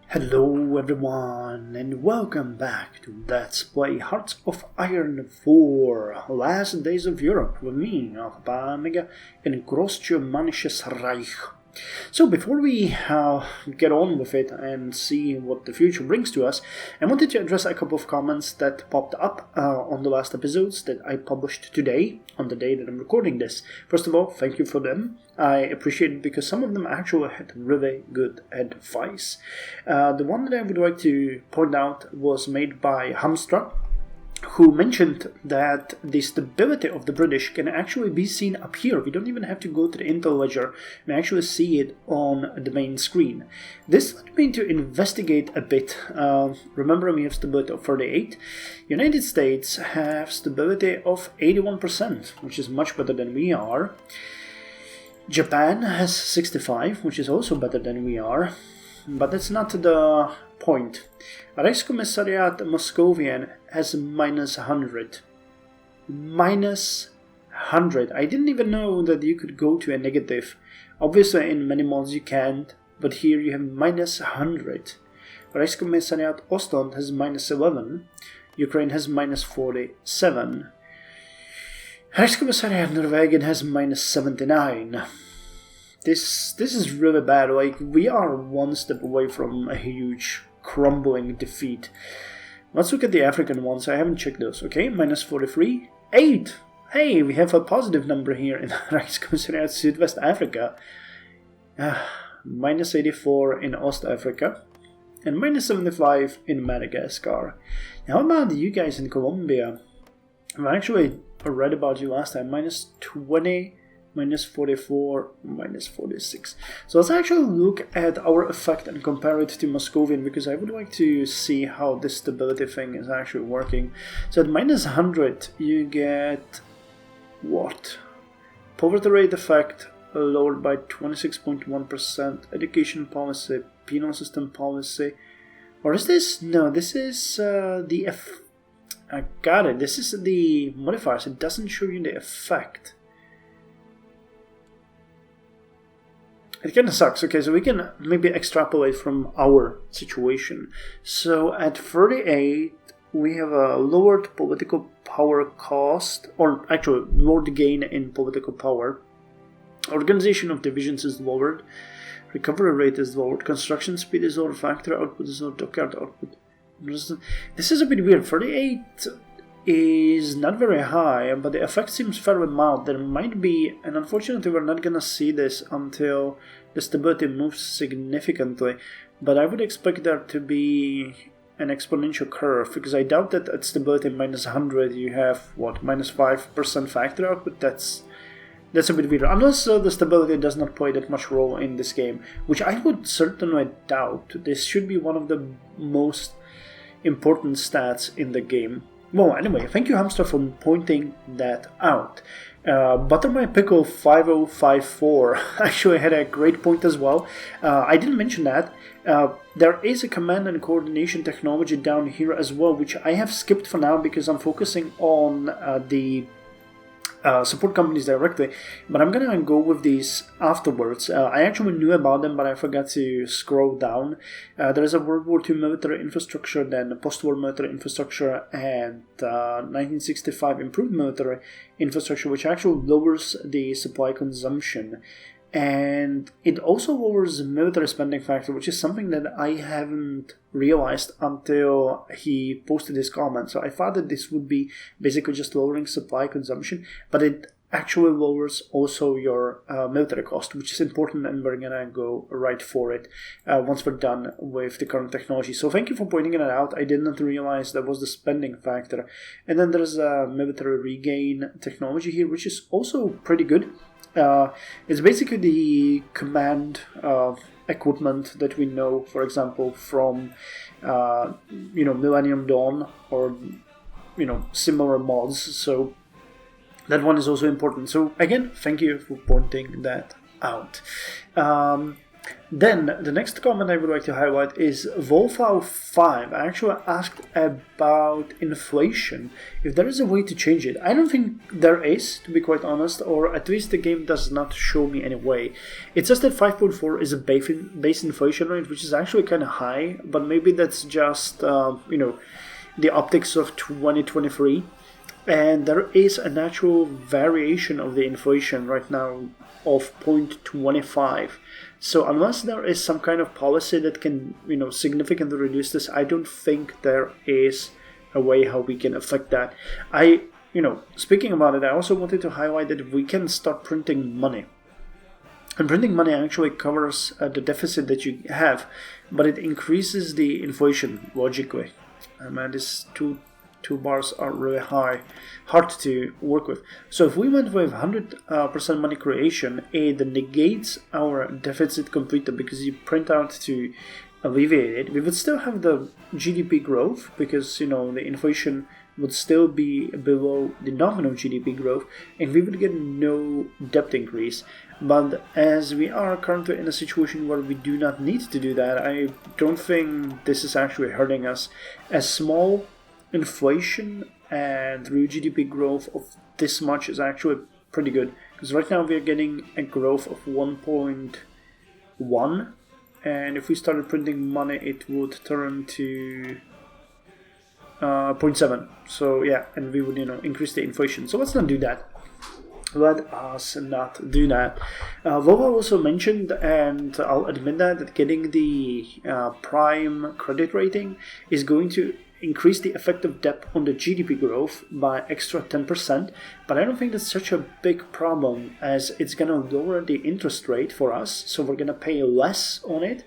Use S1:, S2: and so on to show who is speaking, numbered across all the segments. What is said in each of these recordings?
S1: Hello everyone and welcome back to Let's Play Hearts of Iron 4 Last Days of Europe with me, Alpha in Greater Germanic Reich. So before we get on with it and see what the future brings to us, I wanted to address a couple of comments that popped up on the last episodes that I published today, on the day that I'm recording this. First of all, thank you for them. I appreciate it because some of them actually had really good advice. The one that I would like to point out was made by Hamstra, who mentioned that the stability of the British can actually be seen up here. We don't even have to go to the Intel ledger and actually see it on the main screen. This led me to investigate a bit. Remember, we have stability of 38. United States have stability of 81%, which is much better than we are. Japan has 65, which is also better than we are. But that's not the point. Reichskommissariat Moscovian has minus 100. Minus 100. I didn't even know that you could go to a negative. Obviously in many mods you can't, but here you have minus 100. Reichskommissariat Ostland has minus 11. Ukraine has minus 47. Reichskommissariat Norwegian has minus 79. This is really bad. Like, we are one step away from a huge crumbling defeat. Let's look at the African ones. I haven't checked those. Okay, minus 43. 8! Hey, we have a positive number here in Reichskommissariat Südwest Africa. Minus 84 in Ost Africa. And minus 75 in Madagascar. Now, how about you guys in Colombia? I actually read about you last time. Minus 20... minus 44, minus 46. So let's actually look at our effect and compare it to Moscovian, because I would like to see how this stability thing is actually working. So at minus 100 you get what? Poverty rate effect lowered by 26.1%, education policy, penal system policy. Or is this? No, this is I got it. This is the modifiers. It doesn't show you the effect. It kind of sucks. Okay, so we can maybe extrapolate from our situation. So at 38, we have a lowered political power cost, or actually lowered gain in political power. Organization of divisions is lowered. Recovery rate is lowered. Construction speed is lowered. Factory output is lowered. Dockyard output. This is a bit weird. 38 is not very high, but the effect seems fairly mild. There might be, and unfortunately we're not gonna see this until the stability moves significantly, but I would expect there to be an exponential curve, because I doubt that at stability minus 100 you have, what, minus 5% factory output. That's a bit weird, unless the stability does not play that much role in this game, which I would certainly doubt. This should be one of the most important stats in the game. Well, anyway, thank you, Hamster, for pointing that out. Butter My Pickle 5054 actually had a great point as well. I didn't mention that. There is a command and coordination technology down here as well, which I have skipped for now because I'm focusing on the support companies directly, but I'm gonna go with these afterwards. I actually knew about them, but I forgot to scroll down. There is a World War II military infrastructure, then post-war military infrastructure, and 1965 improved military infrastructure, which actually lowers the supply consumption. And it also lowers the military spending factor, which is something that I haven't realized until he posted his comment. So I thought that this would be basically just lowering supply consumption, but it actually lowers also your military cost, which is important, and we're gonna go right for it once we're done with the current technology. So thank you for pointing it out. I did not realize that was the spending factor. And then there's a military regain technology here, which is also pretty good. It's basically the command equipment that we know, for example, from Millennium Dawn or similar mods. So that one is also important. So again, thank you for pointing that out. Then the next comment I would like to highlight is Wolfau5 actually asked about inflation, if there is a way to change it. I don't think there is, to be quite honest, or at least the game does not show me any way. It says that 5.4 is a base inflation rate, which is actually kind of high, but maybe that's just the optics of 2023. And there is a natural variation of the inflation right now of 0.25. So unless there is some kind of policy that can, significantly reduce this, I don't think there is a way how we can affect that. Speaking about it, I also wanted to highlight that we can start printing money. And printing money actually covers the deficit that you have, but it increases the inflation logically. These two bars are really hard to work with. So if we went with 100% money creation, it negates our deficit completely because you print out to alleviate it. We would still have the GDP growth because the inflation would still be below the nominal GDP growth, and we would get no debt increase. But as we are currently in a situation where we do not need to do that, I don't think this is actually hurting us. As small inflation and real GDP growth of this much is actually pretty good, because right now we are getting a growth of 1.1, and if we started printing money it would turn to 0.7. So yeah, and we would increase the inflation. So let's not do that. Let us not do that. Vova also mentioned, and I'll admit that getting the prime credit rating is going to increase the effective debt on the GDP growth by extra 10%, but I don't think that's such a big problem, as it's going to lower the interest rate for us, so we're going to pay less on it,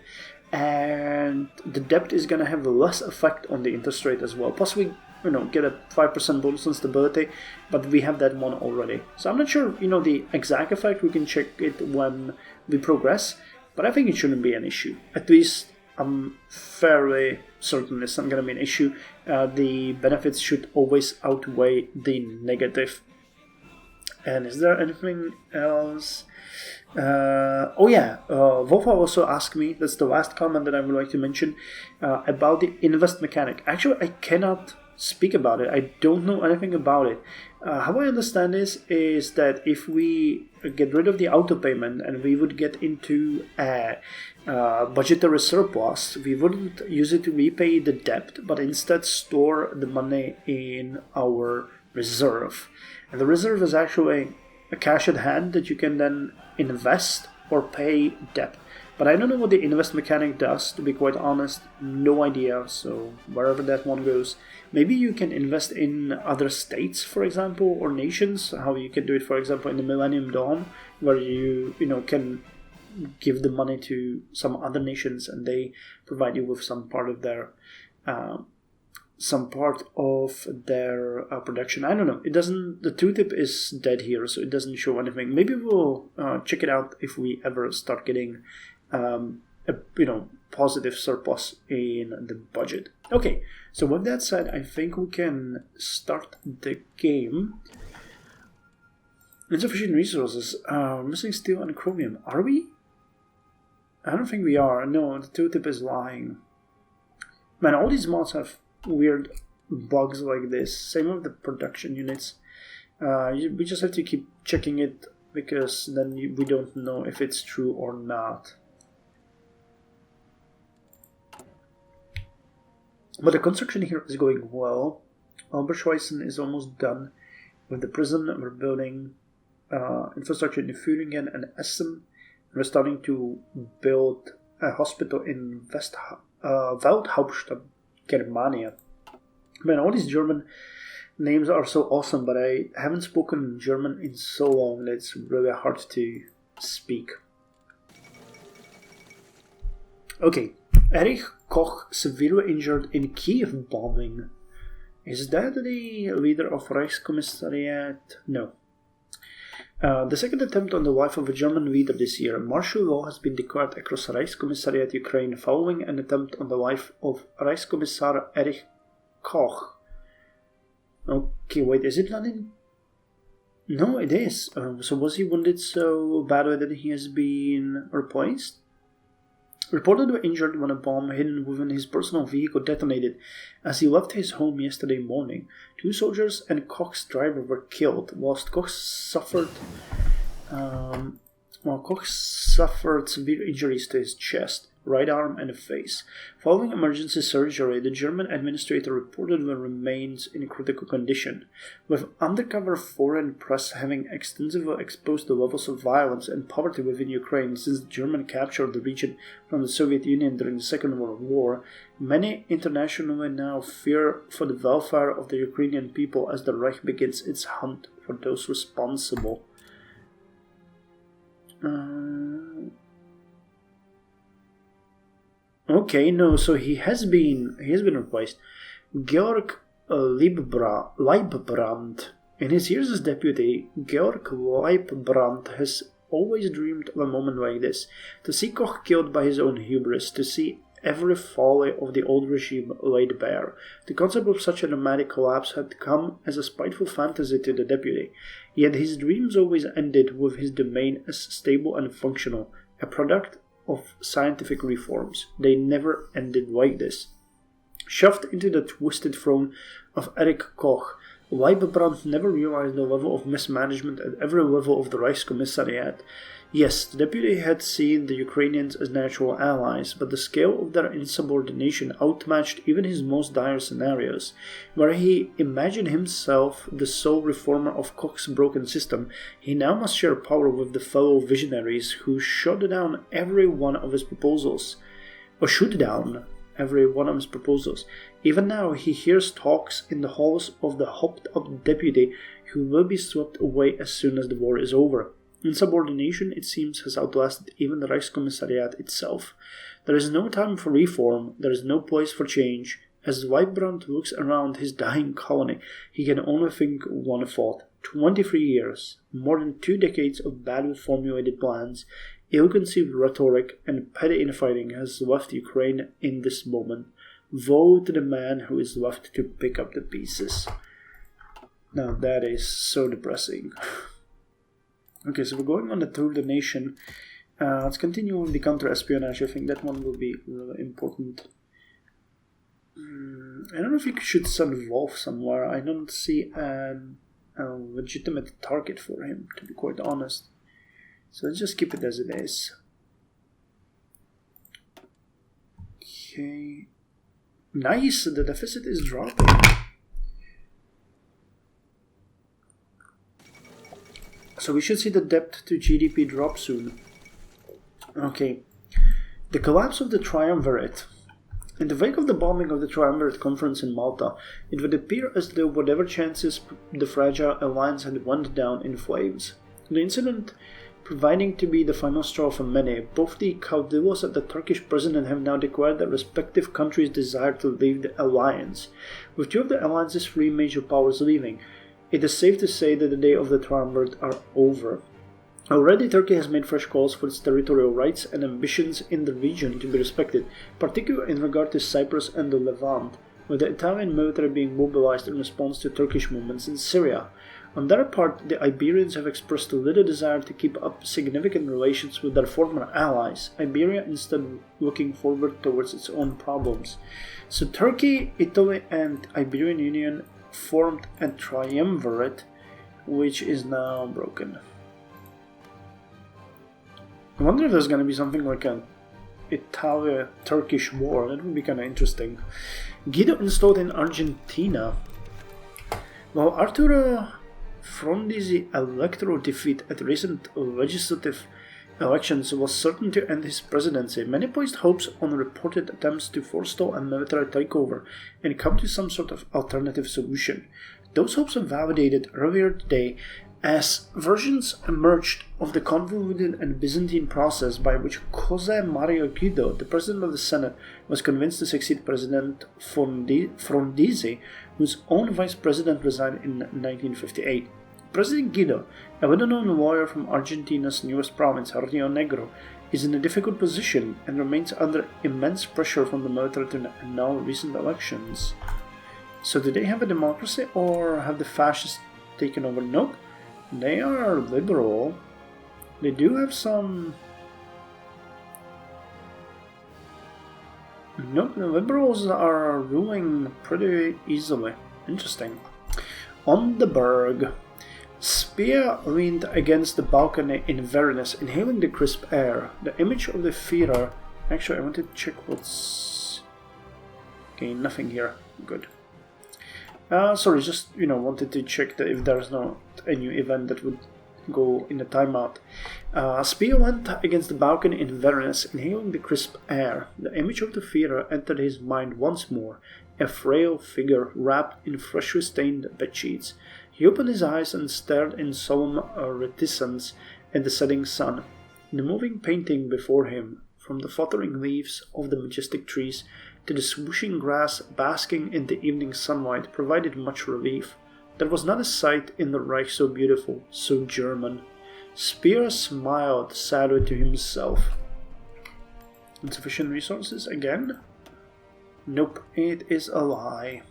S1: and the debt is going to have less effect on the interest rate as well. Plus we get a 5% bonus on stability, but we have that one already. So I'm not sure the exact effect. We can check it when we progress, but I think it shouldn't be an issue. At least I'm fairly certain it's not going to be an issue. The benefits should always outweigh the negative. And is there anything else? Wolfa also asked me, that's the last comment that I would like to mention, about the invest mechanic. Actually, I cannot speak about it. I don't know anything about it. How I understand this is that if we get rid of the auto payment and we would get into a budgetary surplus, we wouldn't use it to repay the debt, but instead store the money in our reserve. And the reserve is actually a cash at hand that you can then invest or pay debt. But I don't know what the invest mechanic does, to be quite honest. No idea, so wherever that one goes. Maybe you can invest in other states, for example, or nations, how you can do it, for example, in the Millennium Dawn, where you can give the money to some other nations and they provide you with some part of their production. I don't know. It doesn't. The tooltip is dead here, so it doesn't show anything. Maybe we'll check it out if we ever start getting a positive surplus in the budget. Okay, so with that said, I think we can start the game. Insufficient resources. Missing steel and chromium. Are we? I don't think we are. No, the tooltip is lying. Man, all these mods have weird bugs like this. Same with the production units. We just have to keep checking it, because then we don't know if it's true or not. But the construction here is going well. Alberschweissen is almost done with the prison. We're building infrastructure in Thüringen and Essen. We're starting to build a hospital in Waldhauptstadt, Germania. Man, all these German names are so awesome, but I haven't spoken German in so long that it's really hard to speak. Okay, Erich Koch severely injured in Kiev bombing. Is that the leader of Reichskommissariat? No. The second attempt on the life of a German leader this year. Martial law has been declared across Reichskommissariat Ukraine following an attempt on the life of Reichskommissar Erich Koch. Okay, wait, is it not in? No, it is. So was he wounded so badly that he has been replaced? reportedly injured when a bomb hidden within his personal vehicle detonated as he left his home yesterday morning. 2 soldiers and Koch's driver were killed, whilst Koch suffered severe injuries to his chest, right arm, and face. Following emergency surgery, the German administrator reportedly remains in critical condition, with undercover foreign press having extensively exposed the levels of violence and poverty within Ukraine since the German capture of the region from the Soviet Union during the Second World War. Many internationally now fear for the welfare of the Ukrainian people as the Reich begins its hunt for those responsible. Okay, no, so he has been replaced. Georg Leibbrand. In his years as deputy, Georg Leibbrand has always dreamed of a moment like this, to see Koch killed by his own hubris, to see every folly of the old regime laid bare. The concept of such a dramatic collapse had come as a spiteful fantasy to the deputy, yet his dreams always ended with his domain as stable and functional, a product of scientific reforms. They never ended like this. Shoved into the twisted throne of Erich Koch, Leibbrand never realized the level of mismanagement at every level of the Reichskommissariat. Yes, the deputy had seen the Ukrainians as natural allies, but the scale of their insubordination outmatched even his most dire scenarios. Where he imagined himself the sole reformer of Koch's broken system, he now must share power with the fellow visionaries who shot down every one of his proposals. Or shoot down every one of his proposals. Even now he hears talks in the halls of the hopped-up deputy who will be swept away as soon as the war is over. Insubordination, it seems, has outlasted even the Reichskommissariat itself. There is no time for reform, there is no place for change. As Leibbrand looks around his dying colony, he can only think one thought. 23 years, more than 2 decades of badly formulated plans, ill-conceived rhetoric, and petty infighting has left Ukraine in this moment. Woe to the man who is left to pick up the pieces. Now that is so depressing. Okay, so we're going on the Tour de Nation. Let's continue with the counter-espionage. I think that one will be really important. I don't know if you should send Wolf somewhere. I don't see a legitimate target for him, to be quite honest. So let's just keep it as it is. Okay. Nice, the deficit is dropping. So we should see the debt to GDP drop soon. Okay. The collapse of the Triumvirate. In the wake of the bombing of the Triumvirate Conference in Malta, it would appear as though whatever chances the fragile alliance had went down in flames. The incident proving to be the final straw for many, both the caudillos and the Turkish president have now declared their respective countries' desire to leave the alliance. With 2 of the alliance's 3 major powers leaving, it is safe to say that the days of the Triumvirate are over. Already Turkey has made fresh calls for its territorial rights and ambitions in the region to be respected, particularly in regard to Cyprus and the Levant, with the Italian military being mobilized in response to Turkish movements in Syria. On their part, the Iberians have expressed little desire to keep up significant relations with their former allies, Iberia instead looking forward towards its own problems. So Turkey, Italy and Iberian Union formed a triumvirate, which is now broken. I wonder if there's going to be something like an Italia-Turkish war. That would be kind of interesting. Guido installed in Argentina. While Arturo Frondizi's electoral defeat at recent legislative elections was certain to end his presidency, many placed hopes on reported attempts to forestall a military takeover and come to some sort of alternative solution. Those hopes were validated earlier today as versions emerged of the convoluted and Byzantine process by which Jose Mario Guido, the president of the Senate, was convinced to succeed President Frondizi, whose own vice president resigned in 1958. President Guido, a well-known lawyer from Argentina's newest province, Rio Negro, is in a difficult position and remains under immense pressure from the military to annul recent elections. So do they have a democracy or have the fascists taken over? Nope. They are liberal. They do have some Nope, the liberals are ruling pretty easily. Interesting. On the Berg. Speer leaned against the balcony in weariness, inhaling the crisp air. The image of the Führer... Actually, I want to check what's... Okay, nothing here. Good. Sorry, just, wanted to check that if there's not a new event that would go in the timeout. Speer went against the balcony in weariness, inhaling the crisp air. The image of the Führer entered his mind once more, a frail figure wrapped in freshly stained bedsheets. He opened his eyes and stared in solemn reticence at the setting sun. The moving painting before him, from the fluttering leaves of the majestic trees to the swooshing grass basking in the evening sunlight, provided much relief. There was not a sight in the Reich so beautiful, so German. Speer smiled sadly to himself. Insufficient resources again? Nope, it is a lie.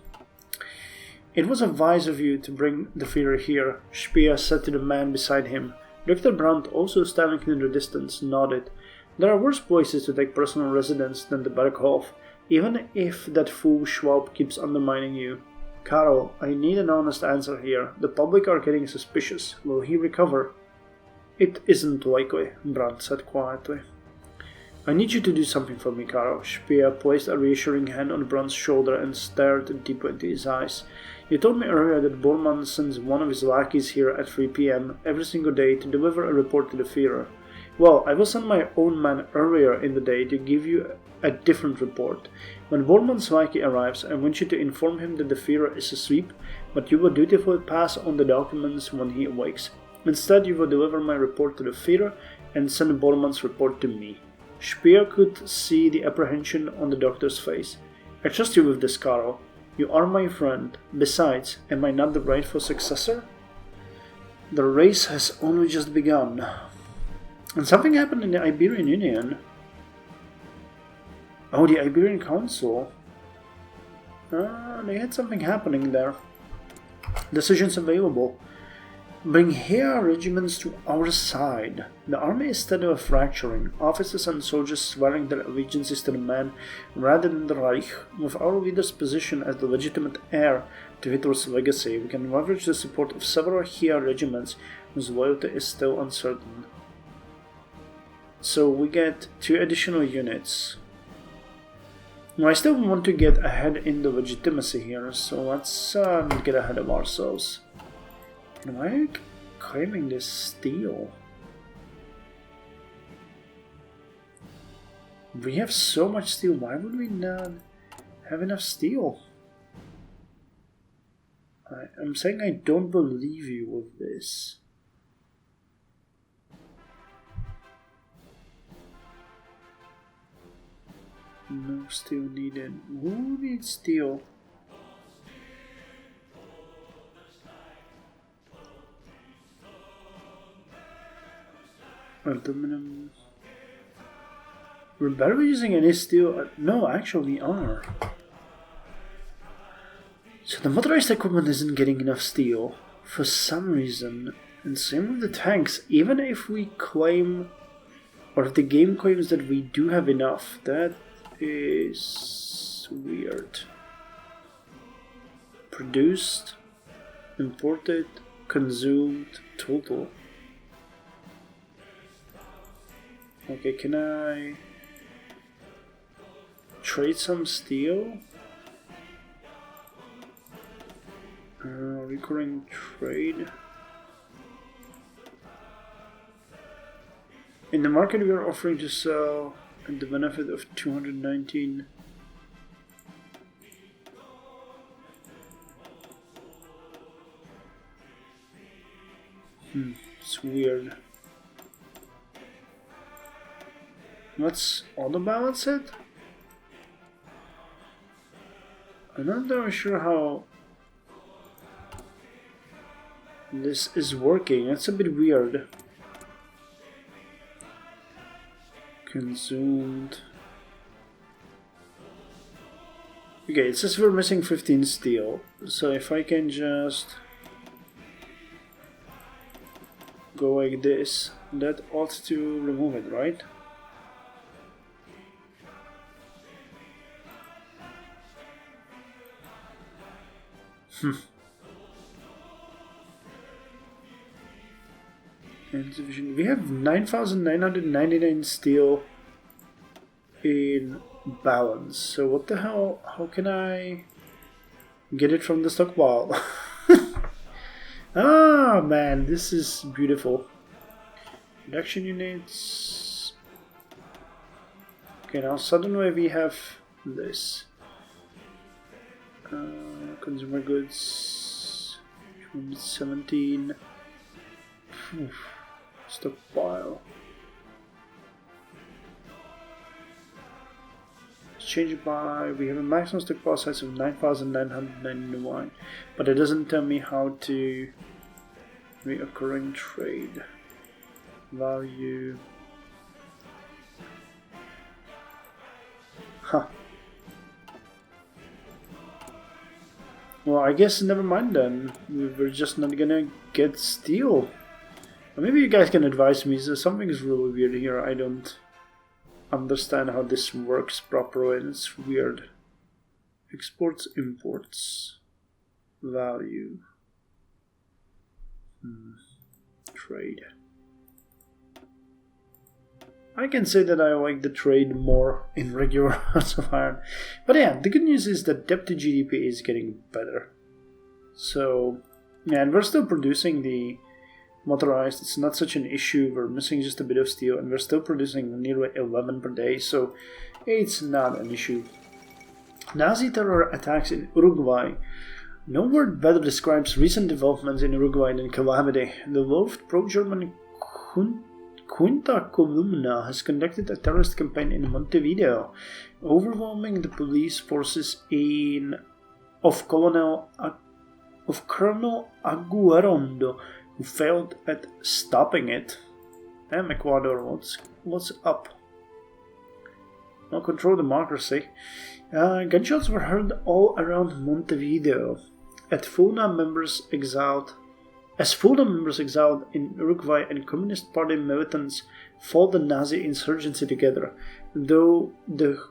S1: It was wise of you to bring the Führer here, Speer said to the man beside him. Dr. Brandt, also standing in the distance, nodded. There are worse places to take personal residence than the Berghof, even if that fool Schwab keeps undermining you. Karl, I need an honest answer here. The public are getting suspicious. Will he recover? It isn't likely, Brandt said quietly. I need you to do something for me, Karl. Speer placed a reassuring hand on Brandt's shoulder and stared deeply into his eyes. You told me earlier that Bormann sends one of his lackeys here at 3 p.m. every single day to deliver a report to the Führer. Well, I will send my own man earlier in the day to give you a different report. When Bormann's lackey arrives, I want you to inform him that the Führer is asleep, but you will dutifully pass on the documents when he awakes. Instead, you will deliver my report to the Führer and send Bormann's report to me. Speer could see the apprehension on the doctor's face. I trust you with this, Karl. You are my friend. Besides, am I not the rightful successor? The race has only just begun. And something happened in the Iberian Union. Oh, the Iberian Council. They had something happening there. Decisions available. Bring here regiments to our side. The army is steadily fracturing, officers and soldiers swearing their allegiances to the man rather than the Reich. With our leader's position as the legitimate heir to Hitler's legacy, we can leverage the support of several Heer regiments whose loyalty is still uncertain. So we get 2 additional units. Now I still want to get ahead in the legitimacy here, so let's not get ahead of ourselves. And why are you claiming this steel? We have so much steel, why would we not have enough steel? I'm saying I don't believe you with this. No steel needed. Who needs steel? Aluminum. We're barely using any steel. No, actually we are. So the motorized equipment isn't getting enough steel for some reason. And same with the tanks. Even if we claim, or if the game claims that we do have enough, that is weird. Produced, imported, consumed, total. Okay, can I trade some steel? Recurring trade. In the market we are offering to sell at the benefit of 219. It's weird. Let's auto balance it. I'm not really sure how this is working. It's a bit weird. Consumed. Okay, it says we're missing 15 steel. So if I can just go like this, that ought to remove it, right? Insufficient. We have 9,999 steel in balance. So what the hell? How can I get it from the stockpile? Ah, man, this is beautiful. Production units. Okay, now suddenly we have this. Consumer goods. 17. Stockpile. Change it by, we have a maximum stockpile size of 9,991, but it doesn't tell me how to reoccurring trade value. Huh. Well, I guess never mind then. We're just not gonna get steel. Or maybe you guys can advise me. So something is really weird here. I don't understand how this works properly, and it's weird. Exports, imports, value, trade. I can say that I like the trade more in regular Hearts of Iron. But yeah, the good news is that debt to GDP is getting better. So, yeah, and we're still producing the motorized. It's not such an issue. We're missing just a bit of steel, and we're still producing nearly 11 per day, so it's not an issue. Nazi terror attacks in Uruguay. No word better describes recent developments in Uruguay than calamity. The loathed pro-German Quinta Columna has conducted a terrorist campaign in Montevideo, overwhelming the police forces of Colonel Aguarondo, who failed at stopping it. Damn, Ecuador, what's up? No control democracy. Gunshots were heard all around Montevideo. As FUNA members exiled in Uruguay and Communist Party militants fought the Nazi insurgency together. Though the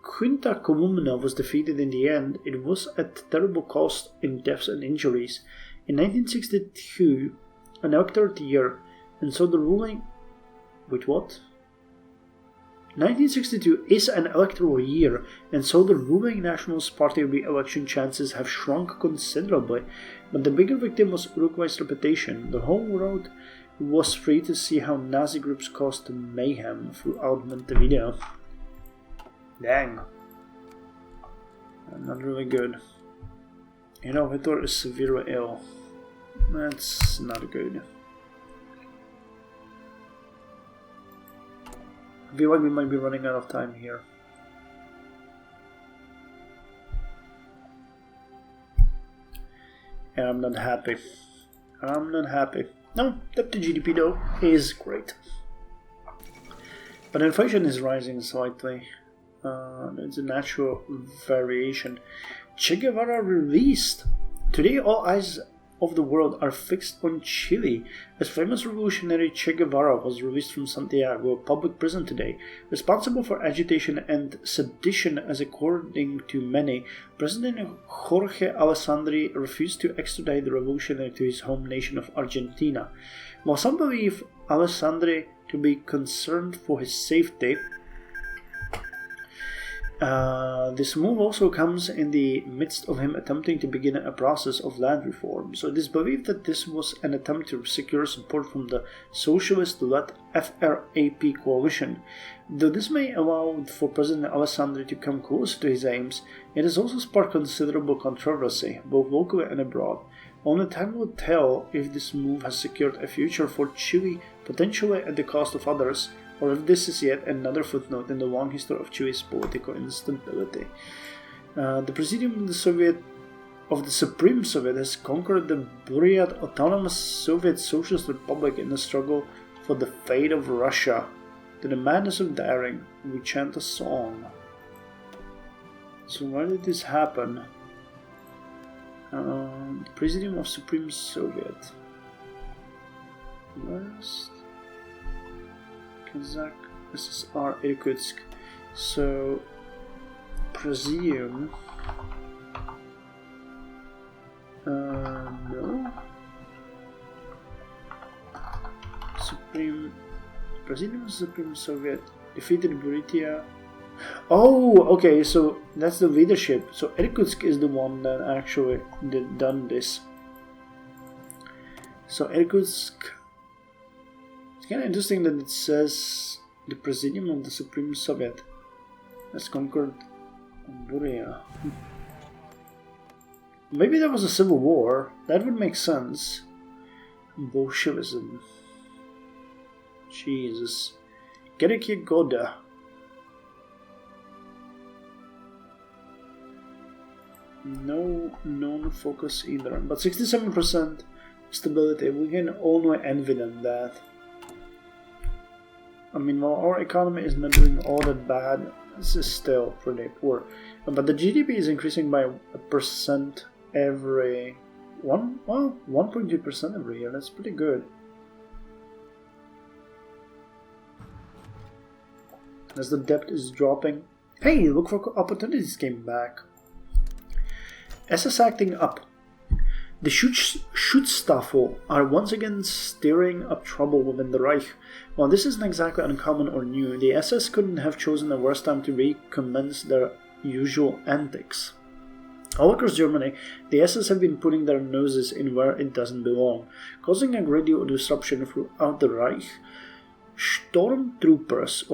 S1: Quinta Columna was defeated in the end, it was at terrible cost in deaths and injuries. In 1962, an electorate year, and so the ruling... Wait, what? 1962 is an electoral year, and so the ruling Nationalist Party re-election chances have shrunk considerably, but the bigger victim was Uruguay's reputation. The whole world was free to see how Nazi groups caused mayhem throughout Montevideo. Dang. Not really good. You know, Hitler is severely ill. That's not good. I feel like we might be running out of time here. And I'm not happy. No, debt to GDP though is great. But inflation is rising slightly. It's a natural variation. Che Guevara released. Today all eyes of the world are fixed on Chile, as famous revolutionary Che Guevara was released from Santiago, a public prison today. Responsible for agitation and sedition, as according to many, President Jorge Alessandri refused to extradite the revolutionary to his home nation of Argentina. While some believe Alessandri to be concerned for his safety, this move also comes in the midst of him attempting to begin a process of land reform. So it is believed that this was an attempt to secure support from the socialist-led FRAP coalition. Though this may allow for President Alessandri to come closer to his aims, it has also sparked considerable controversy, both locally and abroad. Only time will tell if this move has secured a future for Chile, potentially at the cost of others, or if this is yet another footnote in the long history of Chile's political instability. The Presidium of the Supreme Soviet has conquered the Buryat Autonomous Soviet Socialist Republic in the struggle for the fate of Russia. To the madness of daring, we chant a song. So why did this happen? The Presidium of Supreme Soviet. Last... Kazakh SSR Irkutsk. So Presidium No. President of the Supreme Soviet defeated Buryatia. Oh, okay, so that's the leadership. So Irkutsk is the one that actually done this. So Irkutsk. It's kind of interesting that it says the Presidium of the Supreme Soviet has conquered Burya. Maybe there was a civil war. That would make sense. Bolshevism. Jesus. Gerekia Goda. No known focus either. But 67% stability. We can only envy them that. I mean, while our economy is not doing all that bad, this is still pretty poor. But the GDP is increasing by 1% every 1.2% every year. That's pretty good. As the debt is dropping. Hey, look for opportunities came back. SS acting up. The Schutzstaffel are once again stirring up trouble within the Reich. While this isn't exactly uncommon or new, the SS couldn't have chosen a worse time to recommence their usual antics. All across Germany, the SS have been putting their noses in where it doesn't belong, causing a great deal of disruption throughout the Reich. Stormtroopers,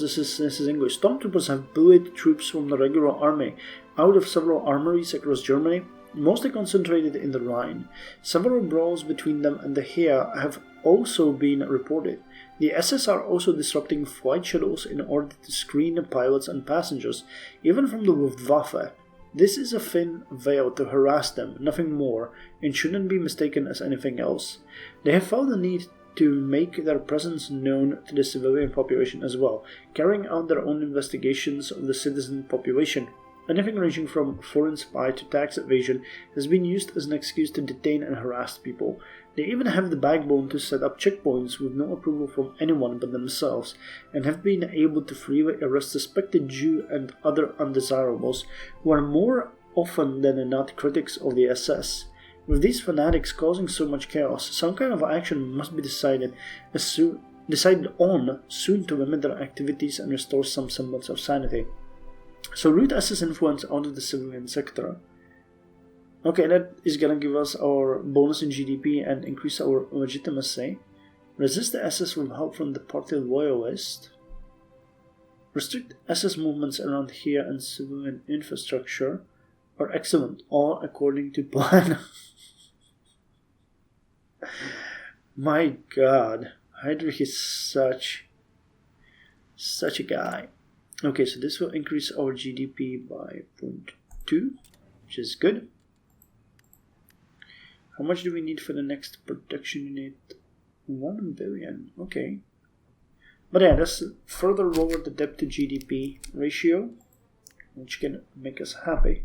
S1: this is English. Stormtroopers have bullied troops from the regular army out of several armories across Germany, mostly concentrated in the Rhine. Several brawls between them and the Heer have also been reported. The SS are also disrupting flight shuttles in order to screen pilots and passengers, even from the Luftwaffe. This is a thin veil to harass them, nothing more, and shouldn't be mistaken as anything else. They have felt the need to make their presence known to the civilian population as well, carrying out their own investigations of the citizen population. Anything ranging from foreign spy to tax evasion has been used as an excuse to detain and harass people. They even have the backbone to set up checkpoints with no approval from anyone but themselves, and have been able to freely arrest suspected Jew and other undesirables who are more often than not critics of the SS. With these fanatics causing so much chaos, some kind of action must be decided on soon to limit their activities and restore some semblance of sanity. So root SS influence onto the civilian sector. Okay, that is gonna give us our bonus in GDP and increase our legitimacy. Resist the SS with help from the party loyalist. Restrict SS movements around here and civilian infrastructure are excellent, all according to plan. My god, Heydrich is such a guy. Okay, so this will increase our GDP by 0.2, which is good. How much do we need for the next production unit? 1 billion, okay. But yeah, let's further lower the debt to GDP ratio, which can make us happy.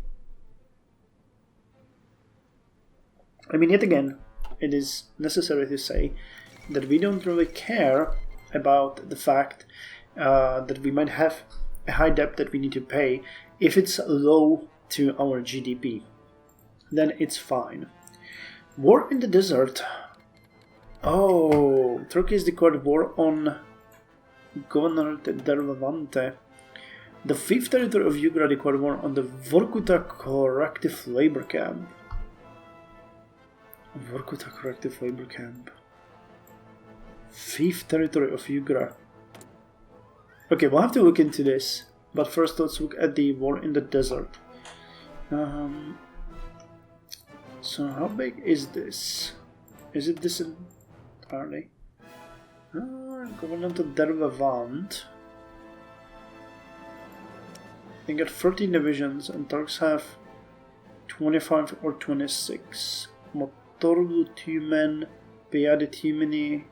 S1: I mean, yet again, it is necessary to say that we don't really care about the fact that we might have a high debt that we need to pay. If it's low to our GDP, then it's fine. War in the desert. Oh, Turkey has declared war on Governor Dervavante. The 5th territory of Yugra declared war on the Vorkuta Corrective Labor Camp. Vorkuta Corrective Labor Camp. 5th territory of Yugra. Okay, we'll have to look into this. But first let's look at the war in the desert. So how big is this? Is it this entirely? Governor Dervavant. They got 13 divisions and Turks have 25 or 26. Motorlu Tümen, Piyade Tümeni.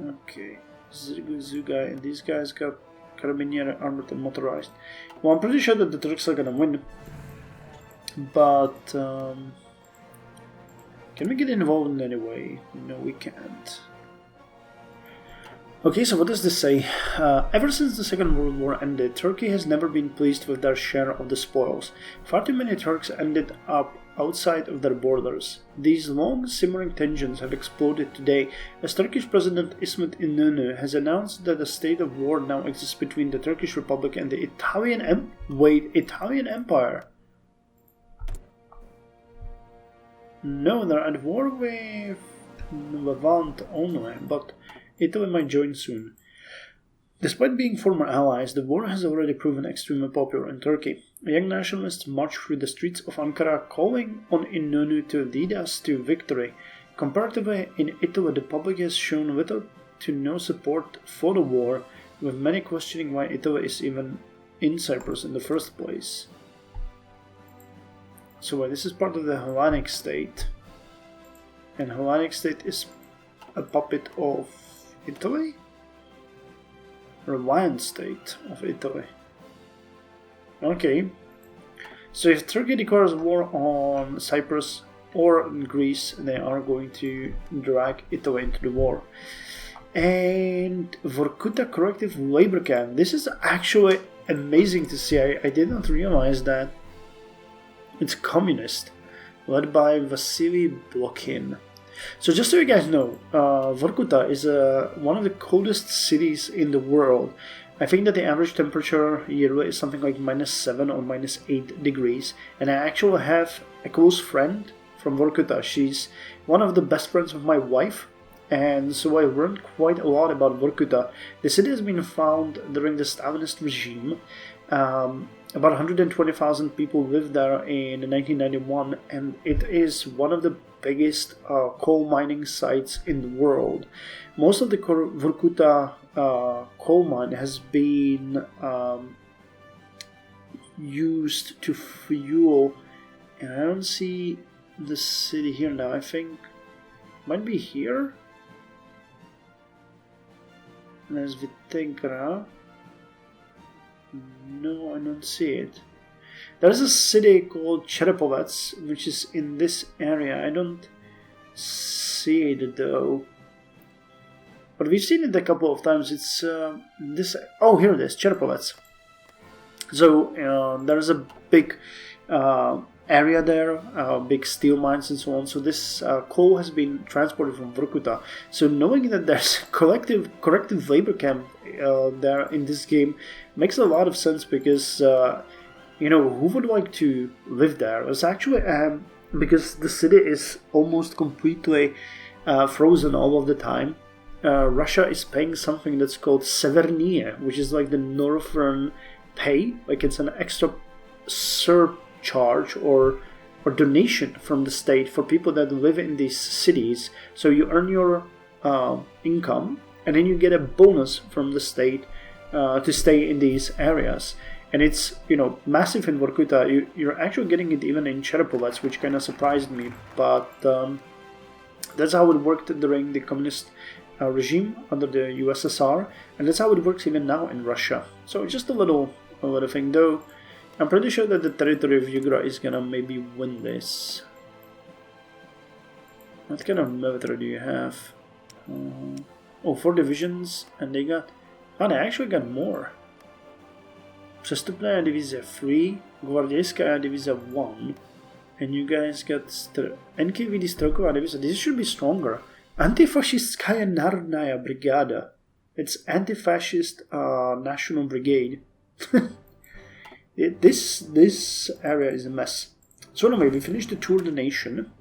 S1: Okay. Zuga, and these guys got Carabinieri, armored and motorized. Well, I'm pretty sure that the Turks are gonna win. But, can we get involved in any way? No, we can't. Okay, so what does this say? Ever since the Second World War ended, Turkey has never been pleased with their share of the spoils. Far too many Turks ended up outside of their borders. These long simmering tensions have exploded today as Turkish President İsmet İnönü has announced that a state of war now exists between the Turkish Republic and the Italian Empire. No, they're at war with Levant only, but Italy might join soon. Despite being former allies, the war has already proven extremely popular in Turkey. Young nationalists march through the streets of Ankara calling on İnönü to lead us to victory. Comparatively, in Italy the public has shown little to no support for the war, with many questioning why Italy is even in Cyprus in the first place. So this is part of the Hellenic state, and Hellenic state is a puppet of Italy? Or a lion state of Italy. Okay. So if Turkey declares war on Cyprus or Greece, they are going to drag Italy into the war. And Vorkuta Corrective Labor Camp. This is actually amazing to see. I did not realize that it's communist, led by Vasily Blokhin. So just so you guys know, Vorkuta is one of the coldest cities in the world. I think that the average temperature yearly is something like -7 or -8 degrees. And I actually have a close friend from Vorkuta. She's one of the best friends of my wife. And so I learned quite a lot about Vorkuta. The city has been found during the Stalinist regime. About 120,000 people lived there in 1991, and it is one of the biggest coal mining sites in the world. Most of the Vorkuta coal mine has been used to fuel, and I don't see the city here now. I think it might be here. There's Vitegra. No, I don't see it. There's a city called Cherepovets, which is in this area. I don't see it though. But we've seen it a couple of times. It's this. Oh, here it is, Cherepovets. So there's a big area there, big steel mines and so on. So this coal has been transported from Vorkuta. So knowing that there's corrective labor camp there in this game makes a lot of sense, because who would like to live there? It's actually because the city is almost completely frozen all of the time. Russia is paying something that's called Severnie, which is like the northern pay, like it's an extra surcharge or donation from the state for people that live in these cities. So you earn your income, and then you get a bonus from the state to stay in these areas. And it's, massive in Vorkuta. You're actually getting it even in Cherepovets, which kind of surprised me. But that's how it worked during the communist regime under the USSR, and that's how it works even now in Russia. So just a little thing, though. I'm pretty sure that the territory of Yugra is gonna maybe win this. What kind of military do you have? 4 divisions, and they actually got more. Przestupная divizia 3, Gwardiejska divizia 1, and you guys got NKVD Stroková divizia. This should be stronger. Antifascistkaya Narodnaya Brigada. It's Anti-Fascist National Brigade. This area is a mess. So anyway, we finished the Tour de Nation.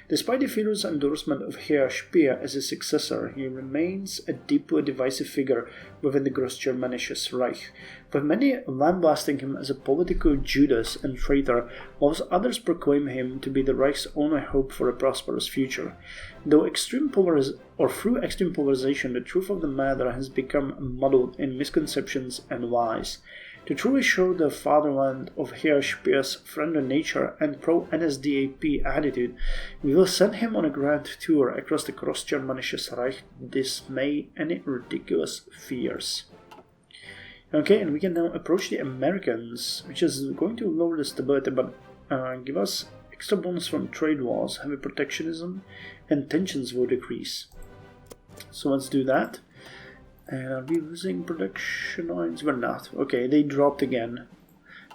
S1: Despite the Führer's endorsement of Herr Speer as his successor, he remains a deeply divisive figure within the Greater Germanic Reich, with many lambasting him as a political Judas and traitor, whilst others proclaim him to be the Reich's only hope for a prosperous future. Through extreme polarization, the truth of the matter has become muddled in misconceptions and lies. To truly show the fatherland of Herr Speer's friendly nature and pro-NSDAP attitude, we will send him on a grand tour across the Greater Germanic Reich to dismay any ridiculous fears. Okay, and we can now approach the Americans, which is going to lower the stability, but give us extra bonus from trade wars, heavy protectionism, and tensions will decrease. So let's do that. And are we losing production lines? We're not. Okay, they dropped again.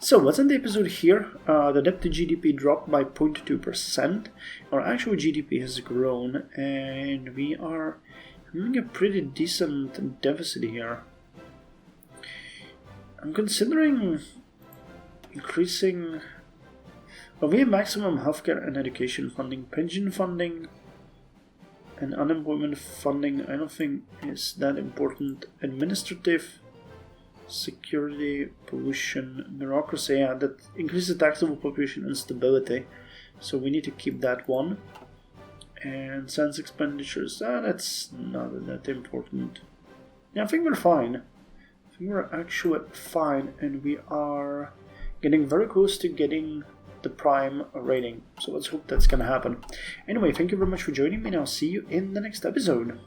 S1: So let's end the episode here. The debt to GDP dropped by 0.2%. Our actual GDP has grown, and we are having a pretty decent deficit here. I'm considering increasing. Well, we have maximum healthcare and education funding, pension funding, and unemployment funding. I don't think is that important. Administrative, security, pollution, bureaucracy. Yeah, that increases taxable population and stability. So we need to keep that one. And science expenditures. That's not that important. Yeah, I think we're fine. I think we're actually fine, and we are getting very close to getting the prime rating. So let's hope that's gonna happen. Anyway, thank you very much for joining me, and I'll see you in the next episode.